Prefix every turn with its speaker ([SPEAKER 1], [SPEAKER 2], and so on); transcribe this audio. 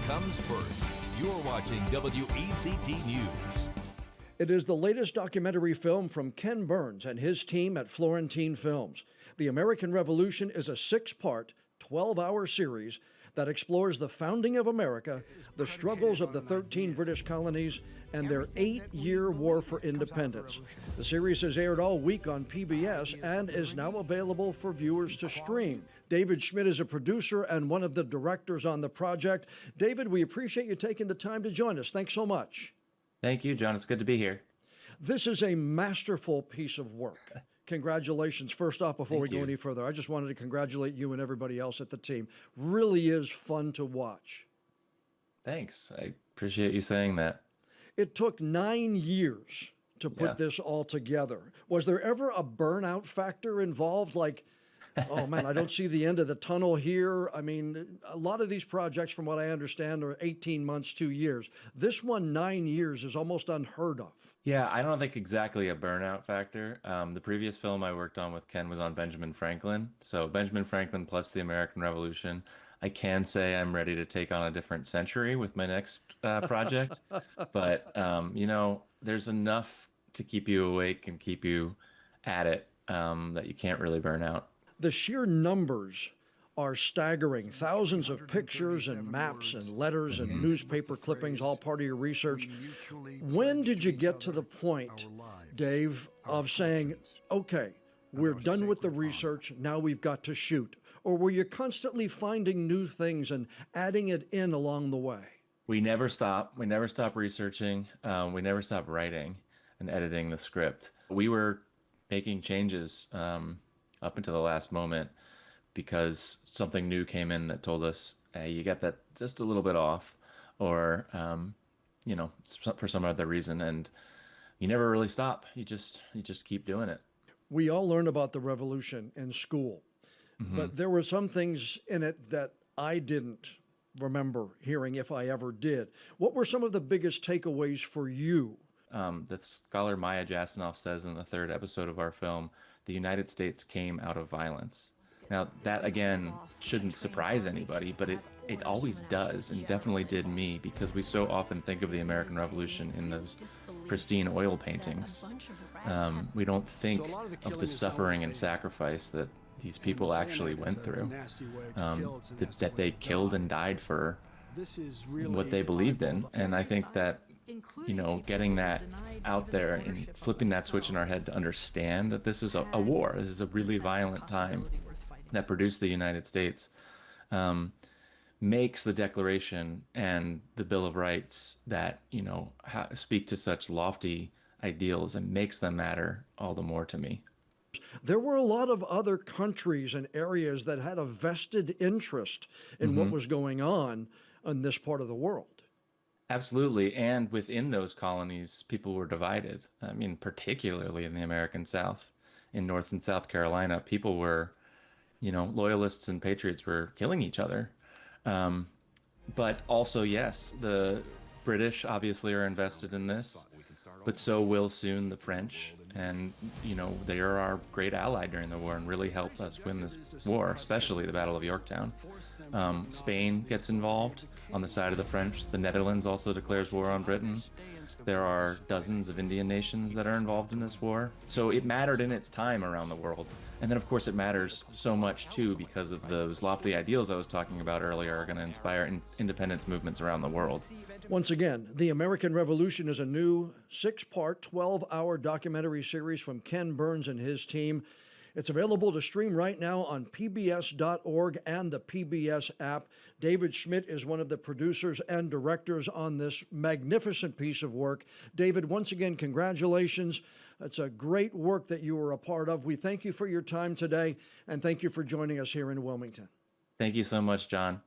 [SPEAKER 1] comes first. You're watching WECT News.
[SPEAKER 2] It is the latest documentary film from Ken Burns and his team at Florentine Films. The American Revolution is a 6-part, 12-hour series that explores the founding of America, the struggles of the 13 British colonies, and their 8-year war for independence. The series has aired all week on PBS and is now available for viewers to stream. David Schmidt is a producer and one of the directors on the project. David, we appreciate you taking the time to join us. Thanks so much.
[SPEAKER 3] Thank you, John. It's good to be here.
[SPEAKER 2] This is a masterful piece of work. Congratulations. First off, before we go any further, I just wanted to congratulate you and everybody else at the team. Really is fun to watch.
[SPEAKER 3] Thanks. I appreciate you saying that.
[SPEAKER 2] It took 9 years to put this all together. Was there ever a burnout factor involved? Like, oh man, I don't see the end of the tunnel here. I mean, a lot of these projects, from what I understand, are 18 months, 2 years. This one, 9 years, is almost unheard of.
[SPEAKER 3] Yeah, I don't think exactly a burnout factor. The previous film I worked on with Ken was on Benjamin Franklin. So Benjamin Franklin plus the American Revolution. I can say I'm ready to take on a different century with my next project. But, you know, there's enough to keep you awake and keep you at it that you can't really burn out.
[SPEAKER 2] The sheer numbers are staggering. Thousands of pictures and maps and letters and newspaper clippings, all part of your research. When did you get to the point, Dave, of saying, okay, we're done with the research, now we've got to shoot? Or were you constantly finding new things and adding it in along the way?
[SPEAKER 3] We never stop. We never stop researching. We never stop writing and editing the script. We were making changes up until the last moment because something new came in that told us, hey, you got that just a little bit off, or, you know, for some other reason. And you never really stop. You just keep doing it.
[SPEAKER 2] We all learn about the revolution in school, but there were some things in it that I didn't remember hearing, if I ever did. What were some of the biggest takeaways for you?
[SPEAKER 3] The scholar Maya Jasanoff says in the 3rd episode of our film, the United States came out of violence. Now, that, again, shouldn't surprise anybody, but it always does, and definitely did me, because we so often think of the American Revolution in those pristine oil paintings. We don't think of the suffering and sacrifice that these people actually went through, that they killed and died for what they believed in. And I think that, you know, getting that out there and flipping that switch in our head to understand that this is a war, this is a really violent time that produced the United States, makes the Declaration and the Bill of Rights that, you know, speak to such lofty ideals, and makes them matter all the more to me.
[SPEAKER 2] There were a lot of other countries and areas that had a vested interest in what was going on in this part of the world.
[SPEAKER 3] Absolutely. And within those colonies, people were divided. I mean, particularly in the American South, in North and South Carolina, people were, you know, loyalists and patriots were killing each other. But also, yes, the British obviously are invested in this, but so will soon the French. And, you know, they are our great ally during the war and really helped us win this war, especially the Battle of Yorktown. Spain gets involved on the side of the French. The Netherlands also declares war on Britain. There are dozens of Indian nations that are involved in this war. So it mattered in its time around the world. And then, of course, it matters so much, too, because of those lofty ideals I was talking about earlier are going to inspire independence movements around the world.
[SPEAKER 2] Once again, The American Revolution is a new 6-part, 12-hour documentary series from Ken Burns and his team. It's available to stream right now on pbs.org and the PBS app. David Schmidt is one of the producers and directors on this magnificent piece of work. David, once again, congratulations. It's a great work that you were a part of. We thank you for your time today, and thank you for joining us here in Wilmington.
[SPEAKER 3] Thank you so much, John.